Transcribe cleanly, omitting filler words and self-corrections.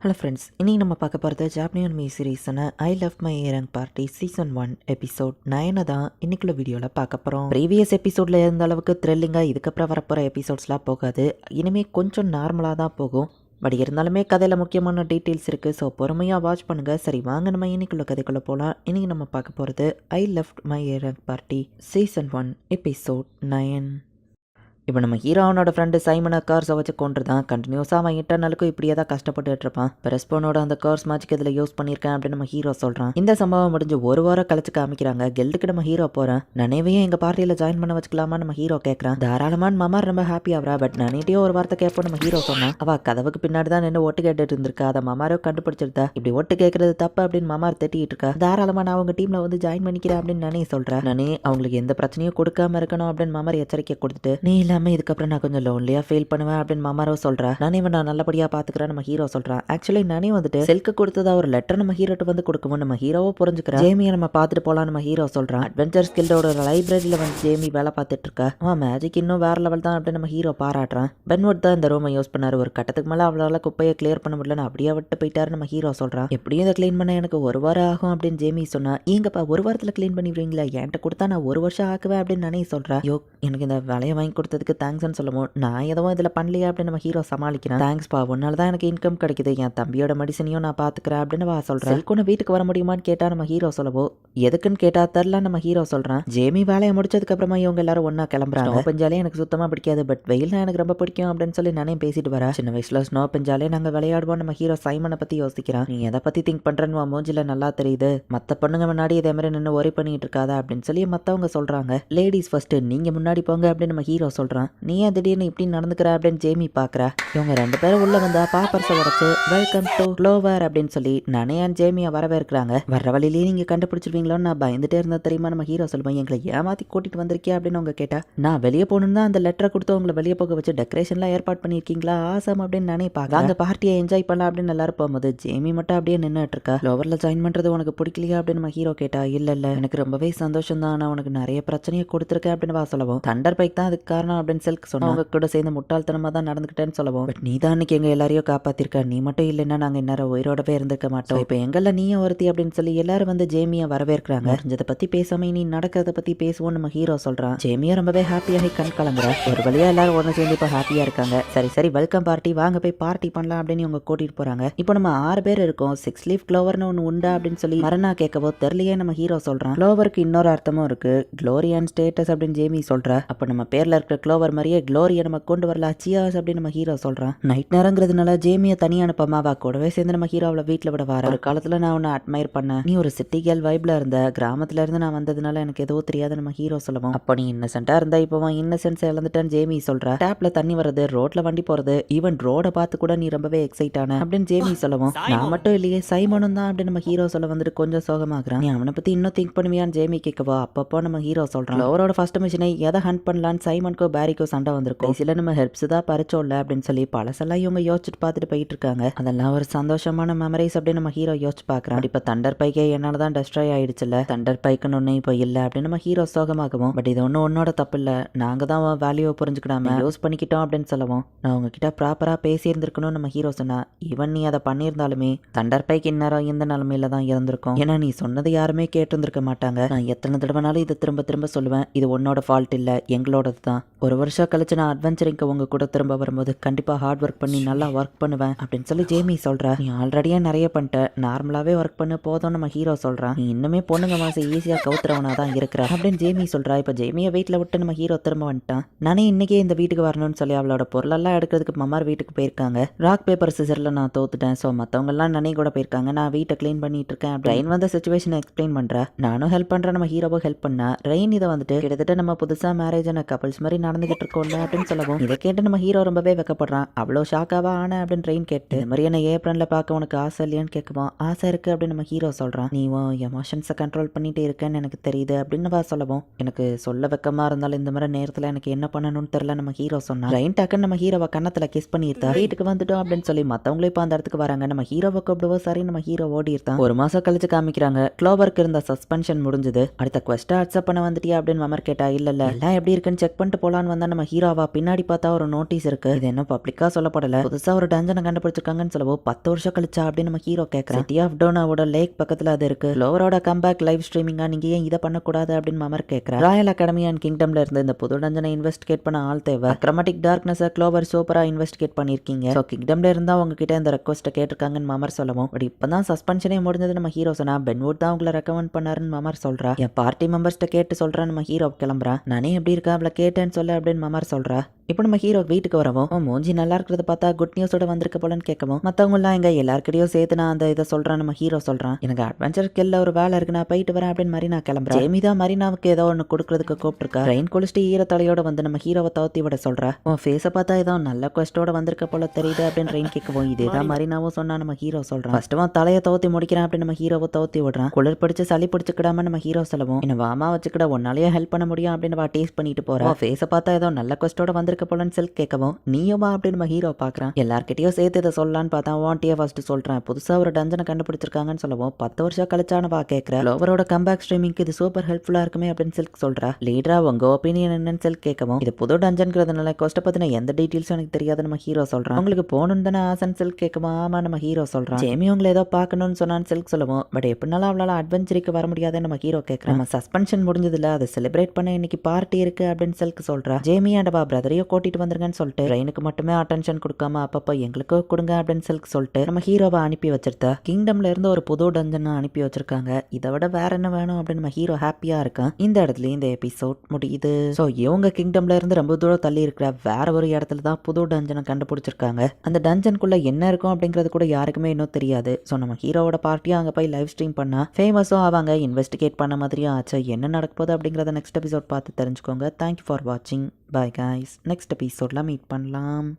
Hello friends, இன்னைக்கு நம்ம பார்க்க போகிறது ஜாப்பனீஸ் அனிமி சீரீஸான ஐ லவ் மை ஏரங் பார்ட்டி சீசன் 1 எபிசோட் 9 தான் இன்னைக்குள்ள வீடியோவில் பார்க்க போகிறோம். ப்ரீவியஸ் எபிசோடில் இருந்த அளவுக்கு த்ரில்லிங்காக இதுக்கப்புறம் வரப்போகிற எபிசோட்ஸ்லாம் போகாது. இனிமேல் கொஞ்சம் நார்மலாக தான் போகும். பட் இருந்தாலுமே கதையில் முக்கியமான டீட்டெயில்ஸ் இருக்குது. ஸோ பொறுமையாக வாட்ச் பண்ணுங்கள். சரி, வாங்க நம்ம இன்னைக்குள்ள கதைக்குள்ளே போகலாம். இன்றைக்கி நம்ம பார்க்க போகிறது ஐ லவ் மை ஏரங் பார்ட்டி சீசன் 1 எபிசோட் 9. இப்போ நம்ம ஹீரோனோட ஃப்ரெண்டு சைமனை கார்ஸை வச்சு கொண்டுருதான் கண்டினியூஸாக அவன் இன்டர்னலுக்கும் இப்படியே தான் கஷ்டப்பட்டுட்டு இருப்பான். இப்போ ரெஸ்போனோட அந்த கார்ஸ் மேட்ச்க்கு இதில் யூஸ் பண்ணியிருக்கேன் அப்படின்னு நம்ம ஹீரோ சொல்கிறான். இந்த சம்பவம் முடிஞ்சு ஒரு வாரம் கழிச்சு காமிக்கிறாங்க. கெல்டுக்கு நம்ம ஹீரோ போகிறேன். நனைவையும் எங்கள் பார்ட்டியில் ஜாயின் பண்ண வச்சுக்கலாமா நம்ம ஹீரோ கேட்குறான். தாராளமான மாமா ரொம்ப ஹாப்பி ஆகிறா. பட் நனைட்டையோ ஒரு வார்த்தை கேட்போம் நம்ம ஹீரோ சொன்னான். அவள் கதவுக்கு பின்னாடி தான் நின்று ஒட்டு கேட்டுட்டு இருந்திருக்கா. அதை மாமாரோ கண்டுபிடிச்சிருந்தா. இப்படி ஒட்டு கேட்கறது தப்பு அப்படின்னு மாமார் திட்டிட்டு இருக்கா. தாராளமாக நான் அவங்க டீமில் வந்து ஜாயின் பண்ணிக்கிறேன் அப்படின்னு நானே சொல்கிறேன். நானே அவங்களுக்கு எந்த பிரச்சனையும் கொடுக்காம இருக்கணும் அப்படின்னு மாமார் எச்சரிக்கை கொடுத்துட்டு, நீ இல்லாமல் இதுக்கப்புறம் நான் கொஞ்சம் லோன்லியாக ஃபீல் பண்ணுவேன் அப்படின்னு மாமாரோ சொல்கிறா. நானே நான் நல்லபடியாக பார்த்துக்கிறேன் நம்ம ஹீரோ சொல்கிறான். ஆக்சுவலி நானே வந்துட்டு செல்க்கு கொடுத்ததா ஒரு லெட்டர் நம்ம ஹீரோட்டு வந்து கொடுக்கவும் நம்ம ஹீரோவோ புரிஞ்சுக்கிறேன். ஜேமியை நம்ம பார்த்துட்டு போகலாம் நம்ம ஹீரோ சொல்கிறான். அட்வென்ச்சர் ஸ்கில்டோட லைப்ரரியில் வந்து ஜேமி வேலை பார்த்துட்டு இருக்கா. அவன் மேஜிக் இன்னும் வேற லெவல் தான் அப்படின்னு நம்ம ஹீரோ பாராட்டுறான். பென்வுட் தான் இந்த ரூமை யூஸ் பண்ணாரு. ஒரு கட்டத்துக்கு மேலே அவளால் குப்பையை கிளியர் பண்ண முடியலன்னு அப்படியே விட்டு போயிட்டாரு நம்ம ஹீரோ சொல்கிறான். எப்படியும் இதை க்ளீன் பண்ண எனக்கு ஒரு வாரம் ஆகும் அப்படின்னு ஜேமி சொன்னா. ஏங்கப்பா ஒரு வாரத்தில் க்ளீன் பண்ணிடுவீங்களா? என்கிட்ட கொடுத்தா நான் ஒரு வருஷம் ஆக்குவேன் அப்படின்னு நானே சொல்கிறேன். யோ, எனக்கு இந்த வேலையை வாங்கி கொடுத்ததுக்கு தேங்க்ஸ்ன்னு சொல்லவும், நான் எதுவும் இதில் பண்ணலையா அப்படின்னு நம்ம ஹீரோ சமாளிக்கிறான். தேங்க்ஸ்பா, உன்னால தான் எனக்கு இன்கம் கிடைக்குது. என் தம்பியோட மெடிசனையும் நான் பார்த்துக்கிறேன் அப்படின்னு வா சொல்கிறேன். செல்குன்னு வீட்டுக்கு வர முடியுமான்னு கேட்டால் நம்ம ஹீரோ சொல்லவோ, எதுக்குன்னு கேட்டால் தரல நம்ம ஹீரோ சொல்கிறான். ஜேமி வேலையை முடிச்சதுக்கு அப்புறமா இவங்க எல்லாரும் ஒன்றா கிளம்புறாங்க. ஸ்னோ பெஞ்சாலே எனக்கு சுத்தமாக பிடிக்காது. பட் வெயில்னா எனக்கு ரொம்ப பிடிக்கும் அப்படின்னு சொல்லி நானே பேசிட்டு வரா. சின்ன வயசுல ஸ்னோ பெஞ்சாலே நாங்கள் விளையாடுவோம். நம்ம ஹீரோ சைமனை பற்றி யோசிக்கிறான். நீ எதை பற்றி திங்க் பண்ணுறேன்னு மூஞ்சில நல்லா தெரியுது. மற்ற பொண்ணுங்க முன்னாடி இதே மாதிரி நின்று ஒரி பண்ணிட்டு இருக்காதா அப்படின்னு சொல்லி மற்றவங்க சொல்கிறாங்க. லேடிஸ் ஃபர்ஸ்ட், நீங்கள் முன்னாடி போங்க அப்படின்னு நம்ம ஹீரோ சொல்கிறான். நீ ஏன் திடீர்னு இப்படி நடந்துக்கிற அப்படின்னு ஜேமி பார்க்குறா. இவங்க ரெண்டு பேரும் உள்ள வந்தா பாப்பர்ஸை உடச்சு வெல்கம் டு க்ளோவர் அப்படின்னு சொல்லி நனையான் ஜேமியை வரவேற்கிறாங்க. வர்ற வழியிலேயே நீங்கள் கண்டுபிடிச்சிருவீங்களோன்னு நான் பயந்துட்டே இருந்தா தெரியுமா நம்ம ஹீரோ சொல்லுவேன். எங்களை ஏமாற்றி கூட்டிட்டு வந்திருக்கியா அப்படின்னு அவங்க கேட்டா, நான் வெளியே போகணுன்னு தான் அந்த லெட்டரை கொடுத்து உங்களை வெளியே போக வச்சு டெக்கரேஷன்லாம் ஏற்பாடு பண்ணியிருக்கீங்களா, ஆசம் அப்படின்னு நினைப்பாங்க. அந்த பார்ட்டியை என்ஜாய் பண்ணலாம் அப்படின்னு எல்லாரும் போகும்போது ஜேமி மட்டும் அப்படியே நின்றுட்டு இருக்கா. க்ளோவரில் ஜாயின் பண்ணுறது உனக்கு பிடிக்கலையா அப்படின்னு நம்ம ஹீரோ கேட்டா. இல்லை எனக்கு ரொம்பவே சந்தோஷம் தான். நான் உனக்கு நிறைய பிரச்சனையை கொடுத்துருக்கேன் அப்படின்னு வா சொல்லவும், தண்டர் பைக் தான் அதுக்கு காரணம் அப்படின்னு செல்க்கு சொன்னா. அவங்க கூட சேர்ந்து முட்டாள்தனமாக தான் நடந்துக்கிட்டேன்னு சொல்லவும், பட் நீ தான் அன்னைக்கு எங்க எல்லாரையும் காப்பாத்திருக்க. நீ மட்டும் இல்லைன்னா நாங்கள் இந்நேரம் உயிரோடவே இருந்திருக்க மாட்டோம். இப்போ எங்கள்ல நீயும் ஒருத்தி அப்படின்னு சொல்லி எல்லாரும் வந்து ஜேமியை வரவேற்கிறாங்க. இதை பத்தி பேசாம நீ நடக்கிறத பத்தி பேசுவோம் நம்ம ஹீரோ சொல்றான். ஜேமியா ரொம்பவே ஹாப்பியாகி கண் கலங்குற. ஒரு வழியா எல்லாரும் ஒன்று சேர்ந்து இப்போ ஹாப்பியா இருக்காங்க. சரி வெல்கம் பார்ட்டி, வாங்க போய் பார்ட்டி பண்ணலாம் அப்படின்னு இவங்க கூட்டிட்டு போறாங்க. இப்போ நம்ம 6 பேர் இருக்கோம். 6 லீஃப் க்ளோவர்னு ஒன்று உண்டா அப்படின்னு சொல்லி மரணா கேட்கவோ தெரியலையே நம்ம ஹீரோ சொல்றான். க்ளோவருக்கு இன்னொரு அர்த்தமும் இருக்கு, க்ளோரி அண்ட் ஸ்டேட்டஸ் அப்படின்னு ஜேமி சொல்றா. அப்ப நம்ம பேர்ல இருக்கிற க்ளோவர் மாதிரியே க்ளோரியை நம்ம கொண்டு வரலாம், சியர்ஸ் அப்படின்னு நம்ம ஹீரோ சொல்றான். நைட் நேரங்கிறதுனால ஜேமியை தனியாக அனுப்பமாவா கூடவே சேர்ந்து நம்ம ஹீரோவில் வீட்டில் விட வர. ஒரு காலத்தில் நான் உன்னை அட்மையர் பண்ணேன். நீ ஒரு சிட்டி கேர்ள் வைப்ல இருந்த. கிராமத்துல இருந்து நான் வந்ததுனால எனக்கு எதுவும் தெரியாது நம்ம ஹீரோ சொல்லுவோம். அப்போ நீ இன்னசென்ட்டா இருந்தா இப்போ இன்னசென்ஸ் இழந்துட்டேன்னு ஜேமி சொல்ற. டேப்ல தண்ணி வருது, ரோட்ல வண்டி போறது, ஈவன் ரோட பார்த்து கூட நீ ரொம்பவே எக்ஸைட் ஆன அப்படின்னு ஜேமி சொல்லவும், நான் மட்டும் இல்லையே சைமனும் தான் அப்படின்னு நம்ம ஹீரோ சொல்ல வந்துட்டு கொஞ்சம் சோகமாகறான். நீ அவனை பத்தி இன்னும் திங்க் பண்ணுவியான்னு ஜேமி கேட்கவா. அப்பப்போ நம்ம ஹீரோ சொல்றான். அவரோட ஃபர்ஸ்ட் மிஷனை எதை ஹண்ட் பண்ணலான்னு சைமனுக்கோ பேரிக்கோ சண்டை வந்திருக்கும். சில நம்ம ஹெல்ப்ஸ் தான் பறிச்சோம்ல அப்படின்னு சொல்லி பழசெல்லாம் இவங்க யோசிச்சுட்டு பார்த்துட்டு போயிட்டு இருக்காங்க. அதெல்லாம் ஒரு சந்தோஷமான மெமரிஸ் அப்படின்னு நம்ம ஹீரோ யோசிச்சு பார்க்கறான். இப்ப தண்டர் பைக்கே என்னால தான் டெஸ்ட்ராய் ஆயிடுச்சுல, தண்டர் பைக்குன்னு ஒண்ணு இப்போ இல்ல அப்படின்னு நம்ம ஹீரோ சோகமாகவும், பட் இது ஒன்றும் உன்னோட தப்பு இல்ல, நாங்க தான் வேல்யூவை புரிஞ்சுக்கிடாம யூஸ் பண்ணிக்கிட்டோம் அப்படின்னு சொல்லவும், நான் உங்ககிட்ட ப்ராப்பரா பேசி இருந்திருக்கணும் நம்ம ஹீரோ சொன்னா. ஈவன் நீ அதை பண்ணியிருந்தாலுமே தண்டர் பைக் இந்நேரம் இந்த நிலைமையில தான் இருந்திருக்கும். ஏன்னா நீ சொன்னது யாருமே கேட்டிருந்திருக்க மாட்டாங்க. நான் எத்தனை தடவைனாலும் இதை திரும்ப சொல்லுவேன், இது உன்னோட ஃபால்ட் இல்ல, எங்களோடது தான். ஒரு வருஷம் கழிச்சு நான் அட்வென்ச்சரிங்க உங்க கூட திரும்ப வரும்போது கண்டிப்பா ஹார்ட் ஒர்க் பண்ணி நல்லா ஒர்க் பண்ணுவேன் அப்படின்னு சொல்லி ஜேமி சொல்றா. நீ ஆல்ரெடியே நிறைய பண்ணிட்ட, நார்மலாவே ஒர்க் பண்ணு போதும் நம்ம ஹீரோ சொல்றான். நீ இன்னுமே பொண்ணுங்க மாசம் ஈஸியா கவுத்துறவனா தான் இருக்கிற அப்படின்னு ஜேமி சொல்றா. இப்ப ஜேமியை வீட்டுல விட்டு நம்ம ஹீரோ திரும்ப வந்துட்டான். நானே இன்னைக்கே இந்த வீட்டுக்கு வரணும்னு சொல்லி அவளோட பொருளெல்லாம் எடுக்கிறதுக்கு மம்மார் வீட்டுக்கு போயிருக்காங்க. ராக் பேப்பர் சிசர்ல நான் தோத்துட்டேன். ஸோ மற்றவங்க எல்லாம் நனி கூட போயிருக்காங்க, நான் வீட்டை கிளீன் பண்ணிட்டு இருக்கேன். ரெயின் வந்த சுச்சுவேஷனை எக்ஸ்பிளைன் பண்றா. நானும் ஹெல்ப் பண்றேன் நம்ம ஹீரோவோ ஹெல்ப் பண்ணா. ரெயின் இதை வந்துட்டு கிட்டத்தட்ட நம்ம புதுசா மேரேஜ் ஆன கப்பல்ஸ் மாதிரி நடந்துகிட்டு இருக்கோம்ல அப்படின்னு சொல்லவும், இதை கேட்டு நம்ம ஹீரோ ரொம்பவே வெக்கப்படுறான். அவ்வளோ ஷாக்காவா ஆன அப்படின்னு ரெயின் கேட்டு, இந்த மாதிரி என்ன ஏப்ரன்ல பார்க்க உனக்கு ஆசை இல்லையான்னு கேட்குவோம். ஆசை இருக்கு அப்படின்னு நம்ம ஹீரோ சொல்றான். நீ எமோஷன்ஸை கண்ட்ரோல் பண்ணிட்டே இருக்கேன்னு எனக்கு தெரியுது அப்படின்னு வா சொல்லவும், எனக்கு சொல்ல வெக்கமா இருந்தாலும் இந்த மாதிரி நேரத்தில் எனக்கு என்ன பண்ணணும்னு தெரியல நம்ம ஹீரோ சொன்னா. ரெயின் டக்குன்னு நம்ம ஹீரோவை கன்னத்துல கிஸ் பண்ணியிருந்தா. வீட்டுக்கு வந்துட்டோம் அப்படின்னு சொல்லி மற்றவங்களும் இப்போ அந்த இடத்துக்கு வராங்க. நம்ம ஹீரோவை கூப்பிடுவோம். சரி நம்ம ஹீரோ ஓடி இருந்தான். ஒரு மாசம் கழிச்சு காமிக்கிறாங்க. க்ளோவருக்கு இருந்த சஸ்பென்ஷன் முடிஞ்சது. அடுத்த குவெஸ்ட்டை அக்செப்ட் பண்ண வந்துட்டியா அப்படின்னு மமர் கேட்டா. இல்ல எல்லாம் எப்படி இருக்குன்னு செக் பண்ணிட்டு போலாம் சொல்லலாம்னு வந்தா நம்ம ஹீரோவா பின்னாடி பார்த்தா ஒரு நோட்டீஸ் இருக்கு. இது என்ன பப்ளிக்கா சொல்லப்படல, புதுசா ஒரு டஞ்சனை கண்டுபிடிச்சிருக்காங்கன்னு சொல்லவோ 10 வருஷம் கழிச்சா அப்படின்னு நம்ம ஹீரோ கேட்கறேன். சிட்டி ஆஃப் டோனாவோட லேக் பக்கத்துல அது இருக்கு. லோவரோட கம்பேக் லைவ் ஸ்ட்ரீமிங்கா, நீங்க ஏன் இதை பண்ணக்கூடாது அப்படின்னு மமர் கேட்கறா. ராயல் அகாடமி அண்ட் கிங்டம்ல இருந்து இந்த புது டஞ்சனை இன்வெஸ்டிகேட் பண்ண ஆள் தேவை. அக்ரமேட்டிக் டார்க்னஸ் க்ளோவர் சூப்பரா இன்வெஸ்டிகேட் பண்ணிருக்கீங்க. ஸோ கிங்டம்ல இருந்தா உங்ககிட்ட இந்த ரெக்வஸ்ட்டை கேட்டிருக்காங்கன்னு மமர் சொல்லவும், பட் இப்பதான் சஸ்பென்ஷனே முடிஞ்சது நம்ம ஹீரோ சொன்னா பென்வுட் தான் உங்களை ரெக்கமெண்ட் பண்ணாருன்னு மமர் சொல்றா. என் பார்ட்டி மெம்பர்ஸ்ட்ட கேட்டு சொல்றேன் நம்ம ஹீரோ கிளம்புறா. நானே எப்படி இருக்கா அவளை கேட்டேன்னு சொல்ல அப்படின்னு மமர் சொல்றா. இப்போ நம்ம ஹீரோ வீட்டுக்கு வரவும் மூஞ்சி நல்லா இருக்கிறத பார்த்தா குட் நியூஸோட வந்திருக்க போலன்னு கேட்கவும், மற்றவங்க எல்லாம் எங்க எல்லாருக்கிட்டையும் சேர்த்து நான் அந்த இதை சொல்றேன் நம்ம ஹீரோ சொல்றான். எனக்கு அட்வென்ச்சர் கில்ல ஒரு வேலை இருக்கு, நான் போயிட்டு வரேன் அப்படின்னு மாதிரி நான் கிளம்புறேன். ஜேமி தான் மரினாவுக்கு ஏதோ ஒன்று கொடுக்கறதுக்கு கூப்பிட்டுருக்கா. ரெயின் குளிச்சுட்டு ஈரத்தலையோட வந்து நம்ம ஹீரோவை தவத்தி விட சொல்றா. உன் ஃபேஸை பார்த்தா ஏதோ நல்ல குவெஸ்டோட வந்திருக்க போல தெரியுது அப்படின்னு ரெயின் கேட்கவும், இதேதான் மரினாவும் சொன்னா நம்ம ஹீரோ சொல்றான். ஃபர்ஸ்ட் தலையை தவத்தி முடிக்கிறேன் அப்படின்னு நம்ம ஹீரோவை தவத்தி விடுறான். குளிர் பிடிச்சு சளி பிடிச்சிக்கிடாம நம்ம ஹீரோ சொல்லவும், என்ன வாமா வச்சுக்கிட உன்னாலேயே ஹெல்ப் பண்ண முடியும் அப்படின்னு டேஸ்ட் பண்ணிட்டு போறா. ஃபேஸை பார்த்தா ஏதோ நல்ல குவெஸ்டோட வந்திருக்க போலன்னு செல்க் கேட்கவும், நீயுமா அப்படின்னு நம்ம ஹீரோ பாக்குறான். எல்லார்கிட்டயும் சேர்த்து இதை சொல்லலான்னு பார்த்தா வாண்டியே ஃபர்ஸ்ட் சொல்றேன். புதுசா ஒரு டஞ்சனை கண்டுபிடிச்சிருக்காங்கன்னு சொல்லவும் 10 வருஷம் கழிச்சானவா கேட்கற. லோவரோட கம்பேக் ஸ்ட்ரீமிங்க்கு இது சூப்பர் ஹெல்ப்ஃபுல்லா இருக்குமே அப்படின்னு செல்க் சொல்றா. லீடரா உங்க ஒப்பீனியன் என்னன்னு செல்க் கேட்கவும், இது புது டஞ்சன்கிறதுனால கோஸ்ட பத்தின எந்த டீட்டெயில்ஸும் எனக்கு தெரியாது நம்ம ஹீரோ சொல்றான். உங்களுக்கு போகணும்னு தானே ஆசைன்னு செல்க் கேட்கவும், ஆமா நம்ம ஹீரோ சொல்றான். ஜேமி உங்களை ஏதோ பார்க்கணும்னு சொன்னான்னு செல்க் சொல்லவும், பட் எப்படினாலும் அவளால அட்வென்ச்சருக்கு வர முடியாதுன்னு நம்ம ஹீரோ கேட்கறேன். நம்ம சஸ்பென்ஷன் முடிஞ்சதுல அதை செலிப்ரேட் பண்ண இன்னைக்கு பார்ட்டி இருக்கு அப்படின்னு செல்க் சொல்றா. ஜேமி அண்ட் பிரதரையோ கூட்டிட்டு வந்துருங்கன்னு சொல்லிட்டு ரெயினுக்கு மட்டுமே அட்டென்ஷன் கொடுக்காம அப்பப்போ எங்களுக்கோ கொடுங்க அப்படின்னு சொல்லிட்டு நம்ம ஹீரோவை அனுப்பி வச்சிருந்தா. கிங்டம்ல இருந்து ஒரு புது டஞ்சன் அனுப்பி வச்சிருக்காங்க. இதை விட வேற என்ன வேணும் அப்படின்னு நம்ம ஹீரோ ஹாப்பியா இருக்கான். இந்த இடத்துல இந்த எபிசோட் முடியுது. ஸோ இவங்க கிங்டம்ல இருந்து ரொம்ப தூரம் தள்ளி இருக்கிற வேற ஒரு இடத்துல தான் புது டஞ்சனை கண்டுபிடிச்சிருக்காங்க. அந்த டஞ்சனுக்குள்ள என்ன இருக்கும் அப்படிங்கிறது கூட யாருக்குமே இன்னும் தெரியாது. ஸோ நம்ம ஹீரோவோட பார்ட்டியா அங்கே போய் லைவ் ஸ்ட்ரீம் பண்ணா ஃபேமஸும் அவங்க இன்வெஸ்டிகேட் பண்ண மாதிரியும் ஆச்சு. என்ன நடக்க போகுது அப்படிங்கிறத நெக்ஸ்ட் எபிசோட் பார்த்து தெரிஞ்சுக்கோங்க. தேங்க்யூ ஃபார் வாட்சிங். Bye guys. நெக்ஸ்ட் எபிசோட்ல மீட் பண்ணலாம்.